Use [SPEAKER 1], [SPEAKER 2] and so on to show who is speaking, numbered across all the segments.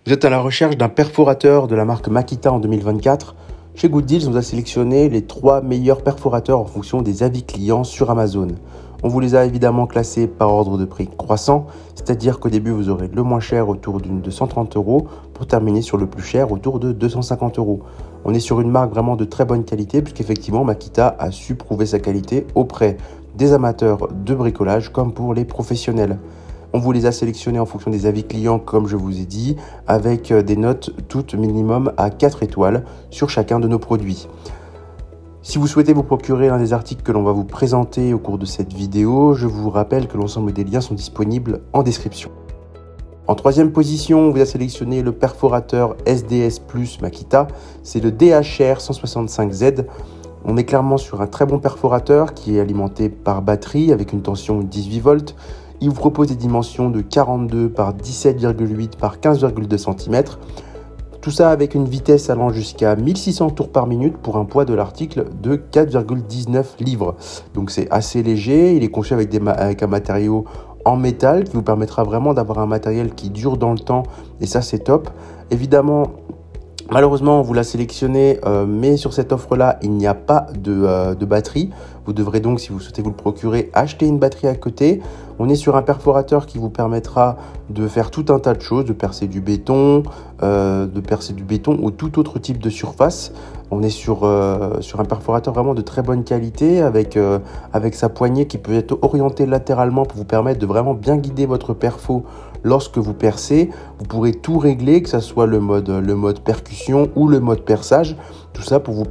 [SPEAKER 1] Vous êtes à la recherche d'un perforateur de la marque Makita en 2024. Chez Good Deals, on vous a sélectionné les 3 meilleurs perforateurs en fonction des avis clients sur Amazon. On vous les a évidemment classés par ordre de prix croissant, c'est-à-dire qu'au début, vous aurez le moins cher autour de 130 € pour terminer sur le plus cher autour de 250 €. On est sur une marque vraiment de très bonne qualité puisqu'effectivement, Makita a su prouver sa qualité auprès des amateurs de bricolage comme pour les professionnels. On vous les a sélectionnés en fonction des avis clients, comme je vous ai dit, avec des notes toutes minimum à 4 étoiles sur chacun de nos produits. Si vous souhaitez vous procurer l'un des articles que l'on va vous présenter au cours de cette vidéo, je vous rappelle que l'ensemble des liens sont disponibles en description. En 3e position, on vous a sélectionné le perforateur SDS Plus Makita, c'est le DHR 165Z. On est clairement sur un très bon perforateur qui est alimenté par batterie avec une tension 18 volts. Il vous propose des dimensions de 42 par 17,8 par 15,2 cm. Tout ça avec une vitesse allant jusqu'à 1600 tours par minute pour un poids de l'article de 4,19 livres. Donc c'est assez léger, il est conçu avec un matériau en métal qui vous permettra vraiment d'avoir un matériel qui dure dans le temps et ça c'est top. Évidemment, malheureusement, on vous l'a sélectionné, mais sur cette offre-là, il n'y a pas de batterie. Vous devrez donc, si vous souhaitez vous le procurer, acheter une batterie à côté. On est sur un perforateur qui vous permettra de faire tout un tas de choses, de percer du béton ou tout autre type de surface. On est sur un perforateur vraiment de très bonne qualité avec sa poignée qui peut être orientée latéralement pour vous permettre de vraiment bien guider votre perfo lorsque vous percez. Vous pourrez tout régler, que ce soit le mode percussion ou le mode perçage. Tout ça pour lui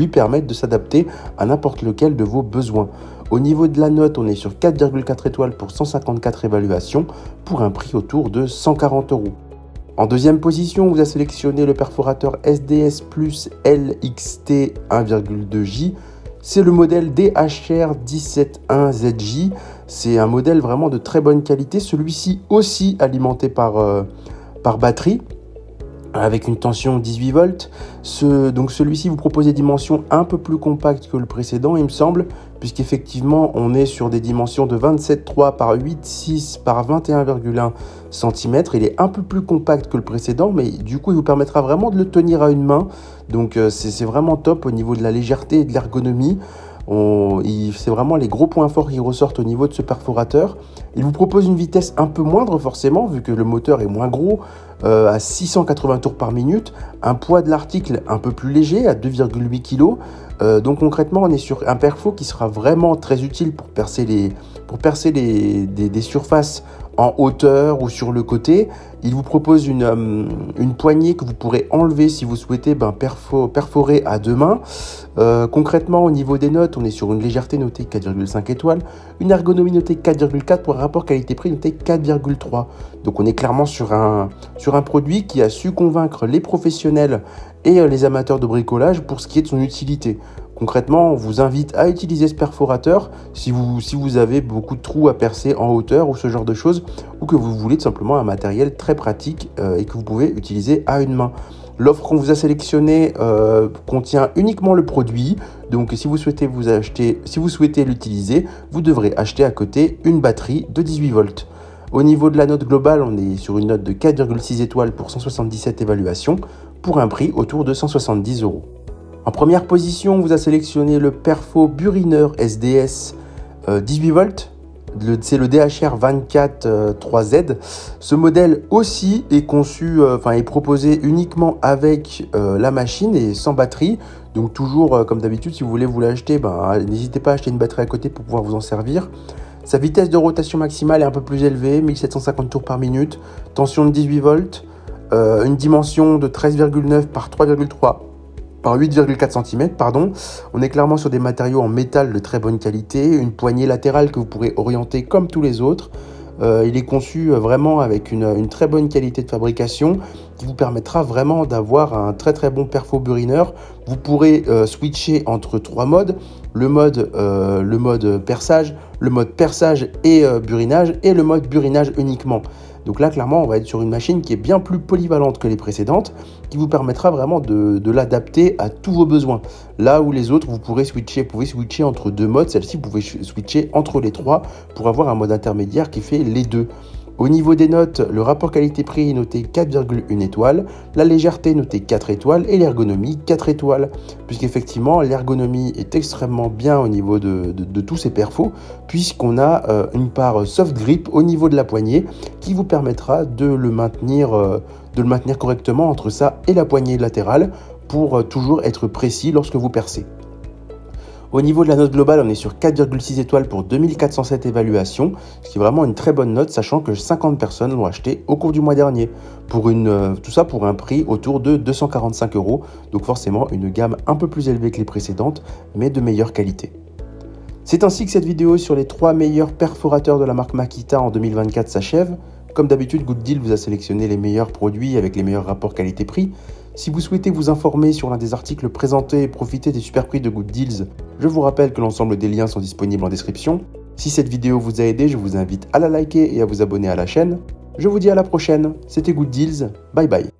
[SPEAKER 1] permettre de s'adapter à n'importe lequel de vos besoins. Au niveau de la note, on est sur 4,4 étoiles pour 154 évaluations pour un prix autour de 140 €. En 2e position, on vous a sélectionné le perforateur SDS Plus LXT 1,2J. C'est le modèle DHR 171ZJ. C'est un modèle vraiment de très bonne qualité. Celui-ci aussi alimenté par batterie avec une tension 18 volts. Donc celui-ci vous propose des dimensions un peu plus compactes que le précédent, il me semble, puisqu'effectivement on est sur des dimensions de 27,3 par 8,6 par 21,1 cm. Il est un peu plus compact que le précédent, mais du coup il vous permettra vraiment de le tenir à une main. Donc c'est vraiment top au niveau de la légèreté et de l'ergonomie. C'est vraiment les gros points forts qui ressortent au niveau de ce perforateur. Il vous propose une vitesse un peu moindre forcément, vu que le moteur est moins gros, à 680 tours par minute. Un poids de l'article un peu plus léger, à 2,8 kg. Donc concrètement, on est sur un perfo qui sera vraiment très utile pour percer des surfaces en hauteur ou sur le côté. Il vous propose une poignée que vous pourrez enlever si vous souhaitez perforer à 2 mains. Concrètement, au niveau des notes, on est sur une légèreté notée 4,5 étoiles, une ergonomie notée 4,4 pour un rapport qualité-prix noté 4,3. Donc on est clairement sur un produit qui a su convaincre les professionnels et les amateurs de bricolage pour ce qui est de son utilité. Concrètement, on vous invite à utiliser ce perforateur si vous avez beaucoup de trous à percer en hauteur ou ce genre de choses, ou que vous voulez tout simplement un matériel très pratique et que vous pouvez utiliser à une main. L'offre qu'on vous a sélectionnée contient uniquement le produit, donc si vous souhaitez l'utiliser, vous devrez acheter à côté une batterie de 18 volts. Au niveau de la note globale, on est sur une note de 4,6 étoiles pour 177 évaluations, pour un prix autour de 170 €. En première position, on vous a sélectionné le Perfo Burineur SDS 18 volts. C'est le DHR 24 3Z. Ce modèle aussi est est proposé uniquement avec la machine et sans batterie. Donc toujours, comme d'habitude, si vous voulez vous l'acheter, n'hésitez pas à acheter une batterie à côté pour pouvoir vous en servir. Sa vitesse de rotation maximale est un peu plus élevée, 1750 tours par minute, tension de 18 volts, une dimension de 13,9 par 3,3 par 8,4 cm, On est clairement sur des matériaux en métal de très bonne qualité, une poignée latérale que vous pourrez orienter comme tous les autres. Il est conçu vraiment avec une très bonne qualité de fabrication qui vous permettra vraiment d'avoir un très très bon perfo burineur. Vous pourrez switcher entre 3 modes, le mode perçage, le mode perçage et burinage, et le mode burinage uniquement. Donc là, clairement, on va être sur une machine qui est bien plus polyvalente que les précédentes, qui vous permettra vraiment de l'adapter à tous vos besoins. Là où les autres, vous pouvez switcher entre 2 modes, celle-ci, vous pouvez switcher entre les 3 pour avoir un mode intermédiaire qui fait les deux. Au niveau des notes, le rapport qualité-prix est noté 4,1 étoiles, la légèreté notée 4 étoiles et l'ergonomie 4 étoiles. Puisqu'effectivement, l'ergonomie est extrêmement bien au niveau de tous ces perfos, puisqu'on a une part soft grip au niveau de la poignée qui vous permettra de le maintenir correctement entre ça et la poignée latérale pour toujours être précis lorsque vous percez. Au niveau de la note globale, on est sur 4,6 étoiles pour 2407 évaluations, ce qui est vraiment une très bonne note, sachant que 50 personnes l'ont acheté au cours du mois dernier, tout ça pour un prix autour de 245 €, donc forcément une gamme un peu plus élevée que les précédentes, mais de meilleure qualité. C'est ainsi que cette vidéo sur les 3 meilleurs perforateurs de la marque Makita en 2024 s'achève. Comme d'habitude, Good Deal vous a sélectionné les meilleurs produits avec les meilleurs rapports qualité-prix. Si vous souhaitez vous informer sur l'un des articles présentés et profiter des super prix de Good Deals, je vous rappelle que l'ensemble des liens sont disponibles en description. Si cette vidéo vous a aidé, je vous invite à la liker et à vous abonner à la chaîne. Je vous dis à la prochaine, c'était Good Deals, bye bye.